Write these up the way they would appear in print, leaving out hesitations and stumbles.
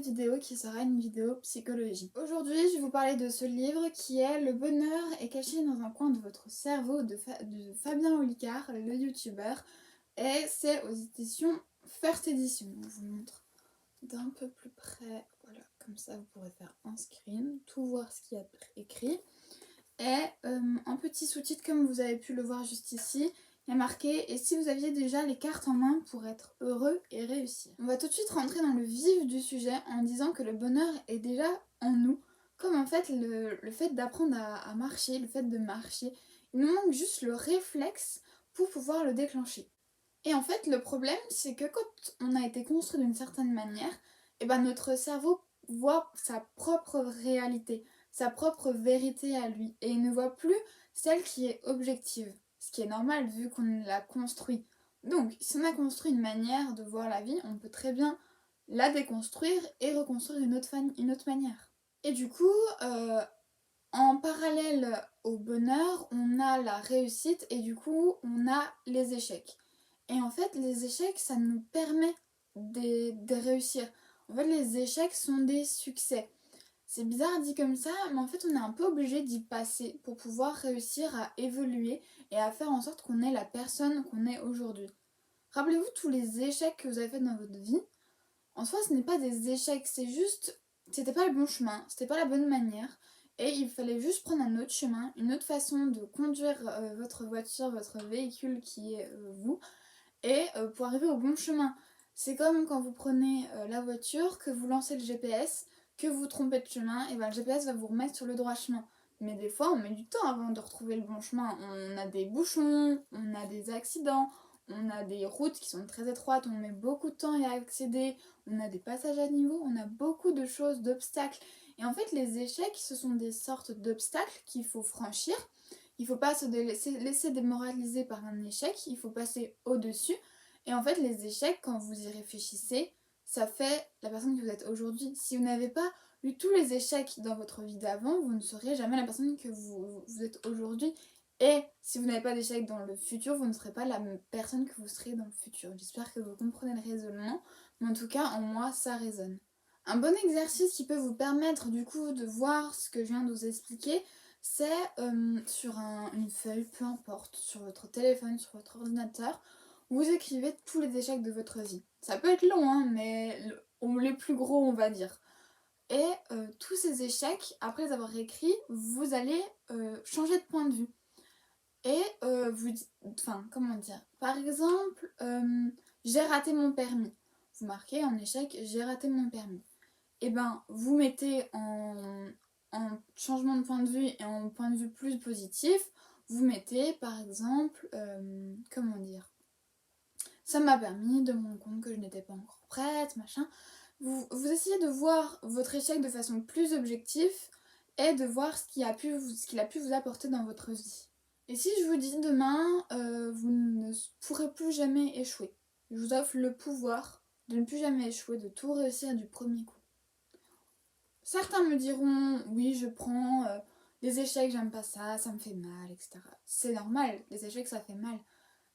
vidéo qui sera une vidéo psychologie. Aujourd'hui, je vais vous parler de ce livre qui est Le bonheur est caché dans un coin de votre cerveau de Fabien Olicard, le youtubeur. Et c'est aux éditions First Edition. Je vous montre d'un peu plus près. Voilà, comme ça vous pourrez faire un screen, tout voir ce qu'il y a écrit. Et un petit sous-titre comme vous avez pu le voir juste ici. Il y a marqué « Et si vous aviez déjà les cartes en main pour être heureux et réussir ?» On va tout de suite rentrer dans le vif du sujet en disant que le bonheur est déjà en nous. Comme en fait le fait d'apprendre à marcher, le fait de marcher. Il nous manque juste le réflexe pour pouvoir le déclencher. Et en fait le problème c'est que quand on a été construit d'une certaine manière, et ben notre cerveau voit sa propre réalité, sa propre vérité à lui. Et il ne voit plus celle qui est objective. Ce qui est normal vu qu'on l'a construit. Donc, si on a construit une manière de voir la vie, on peut très bien la déconstruire et reconstruire une autre manière. Et du coup, en parallèle au bonheur, on a la réussite et du coup, on a les échecs. Et en fait, les échecs, ça nous permet de réussir. En fait, les échecs sont des succès. C'est bizarre dit comme ça, mais en fait on est un peu obligé d'y passer pour pouvoir réussir à évoluer et à faire en sorte qu'on est la personne qu'on est aujourd'hui. Rappelez-vous tous les échecs que vous avez fait dans votre vie. En soi ce n'est pas des échecs, c'est juste, c'était pas le bon chemin, c'était pas la bonne manière. Et il fallait juste prendre un autre chemin, une autre façon de conduire votre voiture, votre véhicule qui est vous, et pour arriver au bon chemin. C'est comme quand vous prenez la voiture, que vous lancez le GPS, que vous trompez de chemin, et ben le GPS va vous remettre sur le droit chemin. Mais des fois, on met du temps avant de retrouver le bon chemin. On a des bouchons, on a des accidents, on a des routes qui sont très étroites, on met beaucoup de temps à y accéder, on a des passages à niveau, on a beaucoup de choses, d'obstacles. Et en fait, les échecs, ce sont des sortes d'obstacles qu'il faut franchir. Il ne faut pas se laisser démoraliser par un échec, il faut passer au-dessus. Et en fait, les échecs, quand vous y réfléchissez, ça fait la personne que vous êtes aujourd'hui. Si vous n'avez pas eu tous les échecs dans votre vie d'avant, vous ne serez jamais la personne que vous êtes aujourd'hui. Et si vous n'avez pas d'échecs dans le futur, vous ne serez pas la même personne que vous serez dans le futur. J'espère que vous comprenez le raisonnement, mais en tout cas, en moi, ça résonne. Un bon exercice qui peut vous permettre du coup de voir ce que je viens de vous expliquer, c'est sur une feuille, peu importe, sur votre téléphone, sur votre ordinateur, vous écrivez tous les échecs de votre vie. Ça peut être long, hein, mais les plus gros, on va dire. Et tous ces échecs, après les avoir écrits, vous allez changer de point de vue. Et vous dites, enfin, comment dire, par exemple, j'ai raté mon permis. Vous marquez en échec, j'ai raté mon permis. Et ben, vous mettez en changement de point de vue et en point de vue plus positif, vous mettez par exemple, comment dire, ça m'a permis de me rendre compte que je n'étais pas encore prête, machin. Vous essayez de voir votre échec de façon plus objective et de voir ce qu'il a pu vous apporter dans votre vie. Et si je vous dis demain, vous ne pourrez plus jamais échouer, je vous offre le pouvoir de ne plus jamais échouer, de tout réussir du premier coup. Certains me diront, oui, je prends les échecs, j'aime pas ça, ça me fait mal, etc. C'est normal, les échecs, ça fait mal.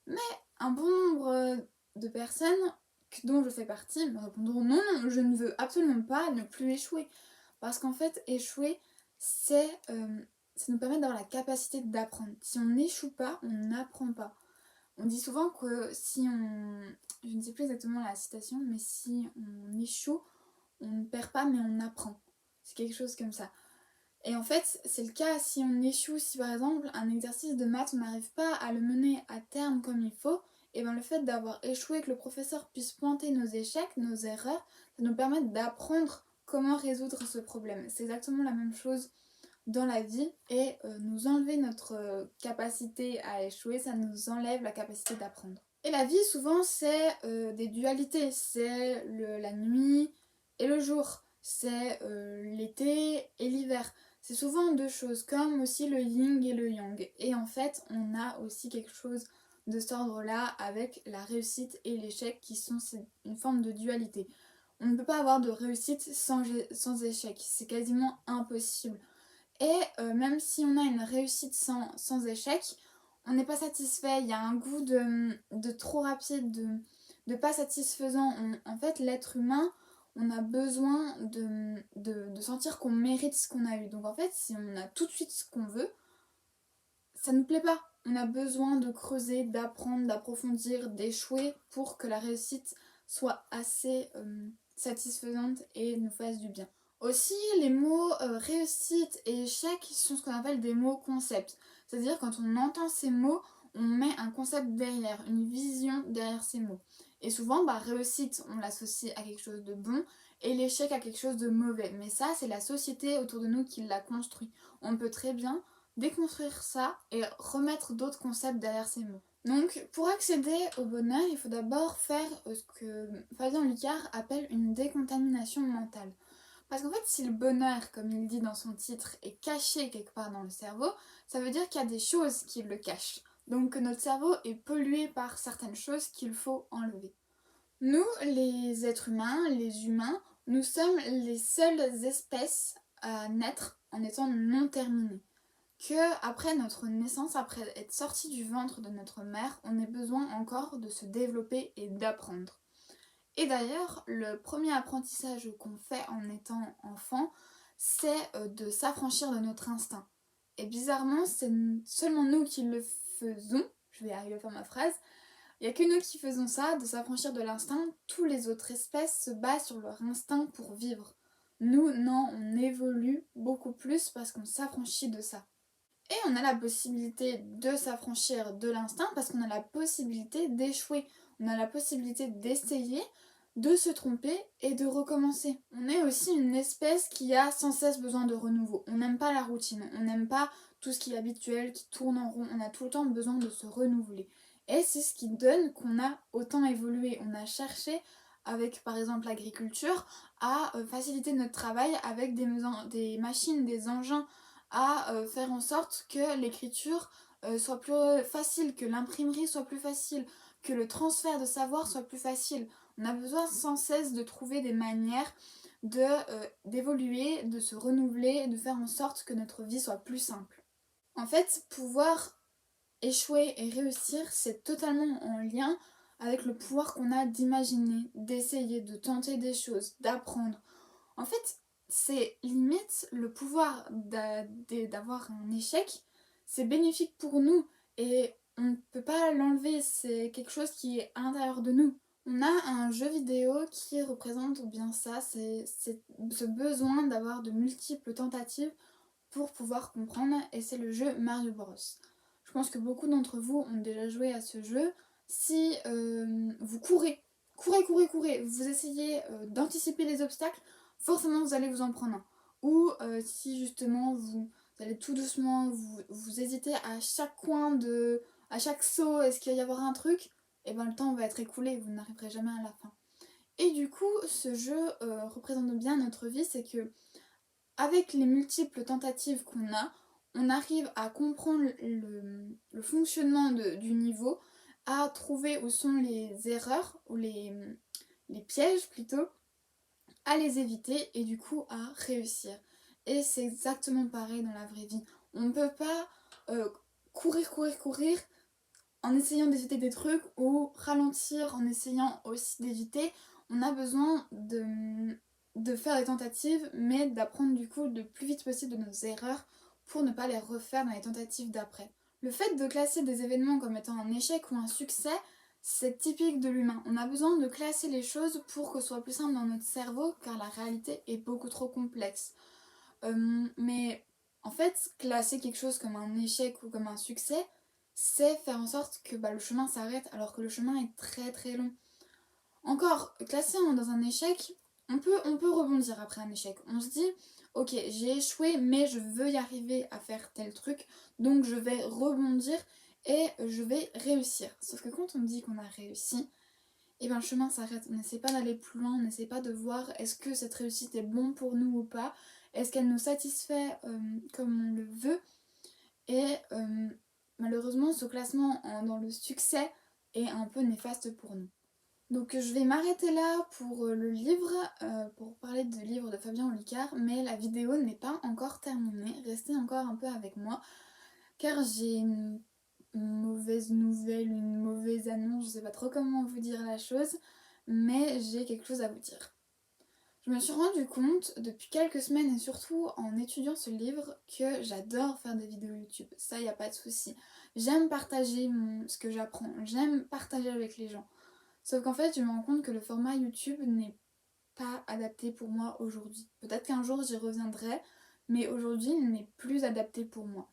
Mais un bon nombre de personnes, dont je fais partie, me répondront, non, non, je ne veux absolument pas ne plus échouer. Parce qu'en fait, échouer, ça nous permet d'avoir la capacité d'apprendre. Si on n'échoue pas, on n'apprend pas. On dit souvent que si on... Je ne sais plus exactement la citation, mais si on échoue, on ne perd pas, mais on apprend. C'est quelque chose comme ça. Et en fait, c'est le cas si on échoue, si par exemple un exercice de maths, on n'arrive pas à le mener à terme comme il faut, et bien le fait d'avoir échoué, que le professeur puisse pointer nos échecs, nos erreurs, ça nous permet d'apprendre comment résoudre ce problème. C'est exactement la même chose dans la vie, et nous enlever notre capacité à échouer, ça nous enlève la capacité d'apprendre. Et la vie, souvent, c'est des dualités. C'est la nuit et le jour. C'est l'été et l'hiver. C'est souvent deux choses, comme aussi le yin et le yang. Et en fait, on a aussi quelque chose de cet ordre-là avec la réussite et l'échec qui sont une forme de dualité. On ne peut pas avoir de réussite sans échec. C'est quasiment impossible. Et même si on a une réussite sans échec, on n'est pas satisfait. Il y a un goût de trop rapide, de pas satisfaisant. En fait, l'être humain, on a besoin de sentir qu'on mérite ce qu'on a eu. Donc en fait, si on a tout de suite ce qu'on veut, ça ne nous plaît pas. On a besoin de creuser, d'apprendre, d'approfondir, d'échouer pour que la réussite soit assez satisfaisante et nous fasse du bien. Aussi, les mots réussite et échec sont ce qu'on appelle des mots concepts. C'est-à-dire quand on entend ces mots, on met un concept derrière, une vision derrière ces mots. Et souvent, réussite, on l'associe à quelque chose de bon et l'échec à quelque chose de mauvais. Mais ça, c'est la société autour de nous qui l'a construit. On peut très bien déconstruire ça et remettre d'autres concepts derrière ces mots. Donc, pour accéder au bonheur, il faut d'abord faire ce que Fabien Olicard appelle une décontamination mentale. Parce qu'en fait, si le bonheur, comme il dit dans son titre, est caché quelque part dans le cerveau, ça veut dire qu'il y a des choses qui le cachent. Donc que notre cerveau est pollué par certaines choses qu'il faut enlever. Nous, les êtres humains, les humains, nous sommes les seules espèces à naître en étant non terminées. Que après notre naissance, après être sorti du ventre de notre mère, on ait besoin encore de se développer et d'apprendre. Et d'ailleurs, le premier apprentissage qu'on fait en étant enfant, c'est de s'affranchir de notre instinct. Et bizarrement, c'est seulement nous qui le faisons. Je vais arriver à faire ma phrase. Il n'y a que nous qui faisons ça, de s'affranchir de l'instinct. Toutes les autres espèces se basent sur leur instinct pour vivre. Nous, non, on évolue beaucoup plus parce qu'on s'affranchit de ça. Et on a la possibilité de s'affranchir de l'instinct parce qu'on a la possibilité d'échouer. On a la possibilité d'essayer, de se tromper et de recommencer. On est aussi une espèce qui a sans cesse besoin de renouveau. On n'aime pas la routine, on n'aime pas tout ce qui est habituel, qui tourne en rond. On a tout le temps besoin de se renouveler. Et c'est ce qui donne qu'on a autant évolué. On a cherché, avec par exemple l'agriculture, à faciliter notre travail avec des machines, des engins, à faire en sorte que l'écriture soit plus facile, que l'imprimerie soit plus facile, que le transfert de savoir soit plus facile. On a besoin sans cesse de trouver des manières d'évoluer, de se renouveler, de faire en sorte que notre vie soit plus simple. En fait, pouvoir échouer et réussir, c'est totalement en lien avec le pouvoir qu'on a d'imaginer, d'essayer, de tenter des choses, d'apprendre. En fait, c'est limite le pouvoir d'avoir un échec, c'est bénéfique pour nous et on ne peut pas l'enlever, c'est quelque chose qui est à l'intérieur de nous. On a un jeu vidéo qui représente bien ça, c'est ce besoin d'avoir de multiples tentatives pour pouvoir comprendre, et c'est le jeu Mario Bros. Je pense que beaucoup d'entre vous ont déjà joué à ce jeu. Si vous courez, vous essayez d'anticiper les obstacles, forcément vous allez vous en prendre un. Ou si justement vous allez tout doucement, vous hésitez à chaque à chaque saut, est-ce qu'il va y avoir un truc, et ben le temps va être écoulé, vous n'arriverez jamais à la fin. Et du coup, ce jeu représente bien notre vie, c'est que avec les multiples tentatives qu'on a, on arrive à comprendre le fonctionnement du niveau, à trouver où sont les erreurs, ou les pièges plutôt, à les éviter et du coup à réussir. Et c'est exactement pareil dans la vraie vie. On ne peut pas courir en essayant d'éviter des trucs ou ralentir en essayant aussi d'éviter. On a besoin de faire des tentatives, mais d'apprendre du coup le plus vite possible de nos erreurs pour ne pas les refaire dans les tentatives d'après. Le fait de classer des événements comme étant un échec ou un succès, c'est typique de l'humain. On a besoin de classer les choses pour que ce soit plus simple dans notre cerveau, car la réalité est beaucoup trop complexe. Mais en fait, classer quelque chose comme un échec ou comme un succès, c'est faire en sorte que le chemin s'arrête alors que le chemin est très très long. Encore, classer dans un échec, on peut rebondir après un échec. On se dit, ok, j'ai échoué, mais je veux y arriver à faire tel truc, donc je vais rebondir et je vais réussir. Sauf que quand on dit qu'on a réussi, et le chemin s'arrête. On n'essaie pas d'aller plus loin, on n'essaie pas de voir est-ce que cette réussite est bonne pour nous ou pas, est-ce qu'elle nous satisfait comme on le veut. Et malheureusement, ce classement dans le succès est un peu néfaste pour nous. Donc je vais m'arrêter là pour le livre, pour parler du livre de Fabien Olicard, mais la vidéo n'est pas encore terminée, restez encore un peu avec moi, car j'ai une mauvaise nouvelle, une mauvaise annonce, je sais pas trop comment vous dire la chose, mais j'ai quelque chose à vous dire. Je me suis rendu compte depuis quelques semaines et surtout en étudiant ce livre que j'adore faire des vidéos YouTube. Ça, y a pas de souci. J'aime partager ce que j'apprends. J'aime partager avec les gens. Sauf qu'en fait, je me rends compte que le format YouTube n'est pas adapté pour moi aujourd'hui. Peut-être qu'un jour j'y reviendrai, mais aujourd'hui il n'est plus adapté pour moi.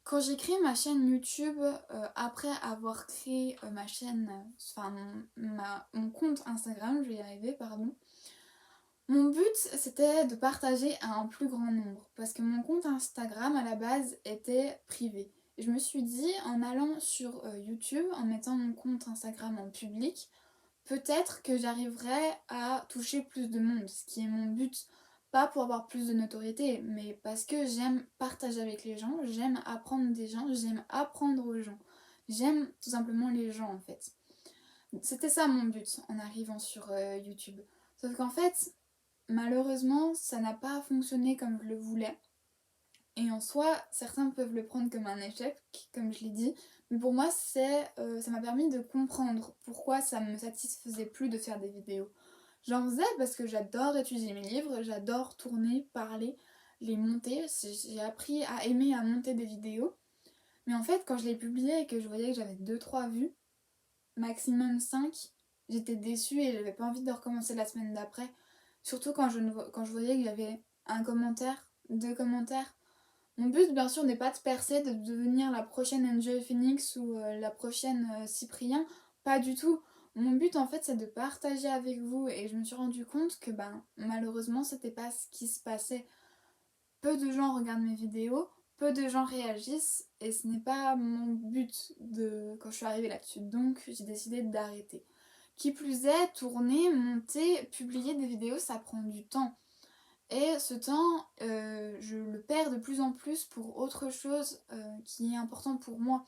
Quand j'ai créé ma chaîne YouTube, après avoir créé ma chaîne, enfin mon compte Instagram, je vais y arriver, pardon. Mon but c'était de partager à un plus grand nombre parce que mon compte Instagram à la base était privé. Et je me suis dit en allant sur YouTube, en mettant mon compte Instagram en public, peut-être que j'arriverai à toucher plus de monde, ce qui est mon but. Pas pour avoir plus de notoriété, mais parce que j'aime partager avec les gens, j'aime apprendre des gens, j'aime apprendre aux gens. J'aime tout simplement les gens en fait. C'était ça mon but en arrivant sur YouTube. Sauf qu'en fait, malheureusement, ça n'a pas fonctionné comme je le voulais. Et en soi, certains peuvent le prendre comme un échec, comme je l'ai dit, mais pour moi, ça m'a permis de comprendre pourquoi ça me satisfaisait plus de faire des vidéos. J'en faisais parce que j'adore étudier mes livres, j'adore tourner, parler, les monter. J'ai appris à aimer à monter des vidéos. Mais en fait, quand je les publiais et que je voyais que j'avais 2-3 vues, maximum 5, j'étais déçue et j'avais pas envie de recommencer la semaine d'après. Surtout quand je voyais qu'il y avait un commentaire, 2 commentaires. Mon but, bien sûr, n'est pas de percer, de devenir la prochaine Enjoy Phoenix ou la prochaine Cyprien. Pas du tout. Mon but, en fait, c'est de partager avec vous. Et je me suis rendu compte que, malheureusement, c'était pas ce qui se passait. Peu de gens regardent mes vidéos, peu de gens réagissent. Et ce n'est pas mon but quand je suis arrivée là-dessus. Donc, j'ai décidé d'arrêter. Qui plus est, tourner, monter, publier des vidéos, ça prend du temps. Et ce temps, je le perds de plus en plus pour autre chose qui est important pour moi.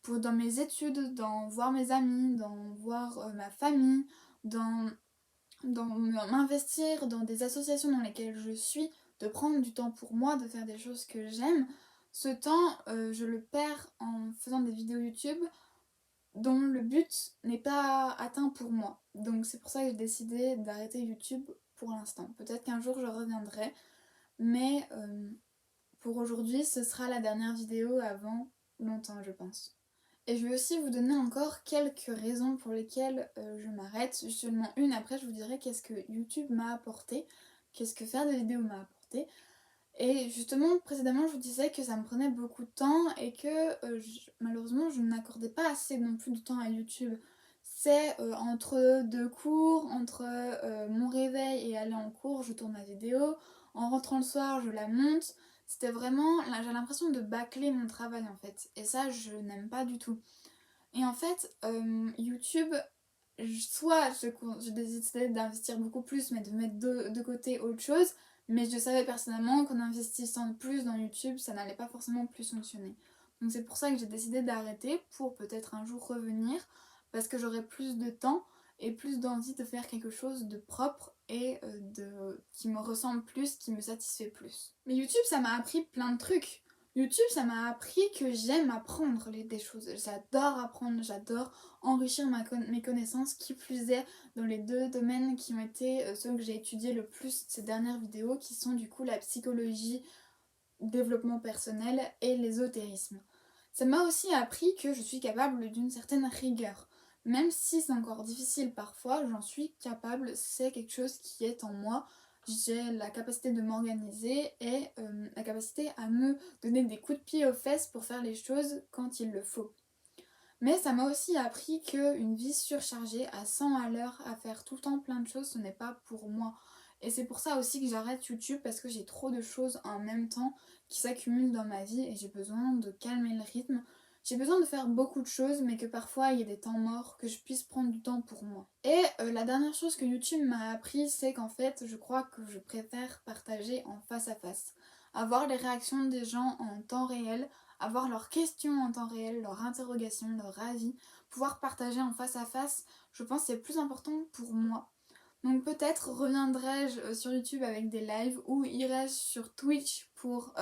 Dans mes études, dans voir mes amis, dans voir ma famille, dans m'investir dans des associations dans lesquelles je suis, de prendre du temps pour moi, de faire des choses que j'aime. Ce temps, je le perds en faisant des vidéos YouTube dont le but n'est pas atteint pour moi. Donc c'est pour ça que j'ai décidé d'arrêter YouTube pour l'instant. Peut-être qu'un jour je reviendrai, mais pour aujourd'hui ce sera la dernière vidéo avant longtemps je pense. Et je vais aussi vous donner encore quelques raisons pour lesquelles je m'arrête. Seulement une, après je vous dirai qu'est-ce que YouTube m'a apporté, qu'est-ce que faire des vidéos m'a apporté. Et justement, précédemment, je vous disais que ça me prenait beaucoup de temps et que malheureusement, je n'accordais pas assez non plus de temps à YouTube. C'est entre 2 cours, entre mon réveil et aller en cours, je tourne ma vidéo. En rentrant le soir, je la monte. C'était vraiment, là, j'ai l'impression de bâcler mon travail en fait. Et ça, je n'aime pas du tout. Et en fait, YouTube, soit je décidais d'investir beaucoup plus, mais de mettre de côté autre chose. Mais je savais personnellement qu'en investissant plus dans YouTube, ça n'allait pas forcément plus fonctionner. Donc c'est pour ça que j'ai décidé d'arrêter pour peut-être un jour revenir parce que j'aurai plus de temps et plus d'envie de faire quelque chose de propre et qui me ressemble plus, qui me satisfait plus. Mais YouTube, ça m'a appris plein de trucs. YouTube, ça m'a appris que j'aime apprendre des choses. J'adore apprendre, j'adore enrichir mes connaissances, qui plus est dans les 2 domaines qui ont été ceux que j'ai étudiés le plus ces dernières vidéos, qui sont du coup la psychologie, développement personnel et l'ésotérisme. Ça m'a aussi appris que je suis capable d'une certaine rigueur. Même si c'est encore difficile parfois, j'en suis capable, c'est quelque chose qui est en moi. J'ai la capacité de m'organiser et la capacité à me donner des coups de pied aux fesses pour faire les choses quand il le faut. Mais ça m'a aussi appris qu'une vie surchargée à 100 à l'heure, à faire tout le temps plein de choses, ce n'est pas pour moi. Et c'est pour ça aussi que j'arrête YouTube parce que j'ai trop de choses en même temps qui s'accumulent dans ma vie et j'ai besoin de calmer le rythme. J'ai besoin de faire beaucoup de choses mais que parfois il y ait des temps morts, que je puisse prendre du temps pour moi. Et la dernière chose que YouTube m'a appris, c'est qu'en fait je crois que je préfère partager en face à face. Avoir les réactions des gens en temps réel, avoir leurs questions en temps réel, leurs interrogations, leurs avis, pouvoir partager en face à face, je pense que c'est plus important pour moi. Donc peut-être reviendrai-je sur YouTube avec des lives ou irai-je sur Twitch pour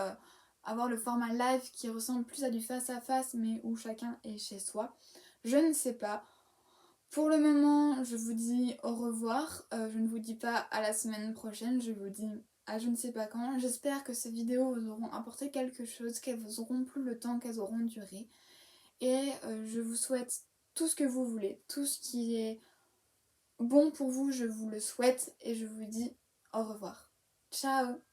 avoir le format live qui ressemble plus à du face à face mais où chacun est chez soi. Je ne sais pas. Pour le moment, je vous dis au revoir. revoir. Je ne vous dis pas à la semaine prochaine, je vous dis à je ne sais pas quand. J'espère que ces vidéos vous auront apporté quelque chose, qu'elles vous auront plu le temps qu'elles auront duré. Et je vous souhaite tout ce que vous voulez, tout ce qui est bon pour vous, je vous le souhaite et je vous dis au revoir. Ciao!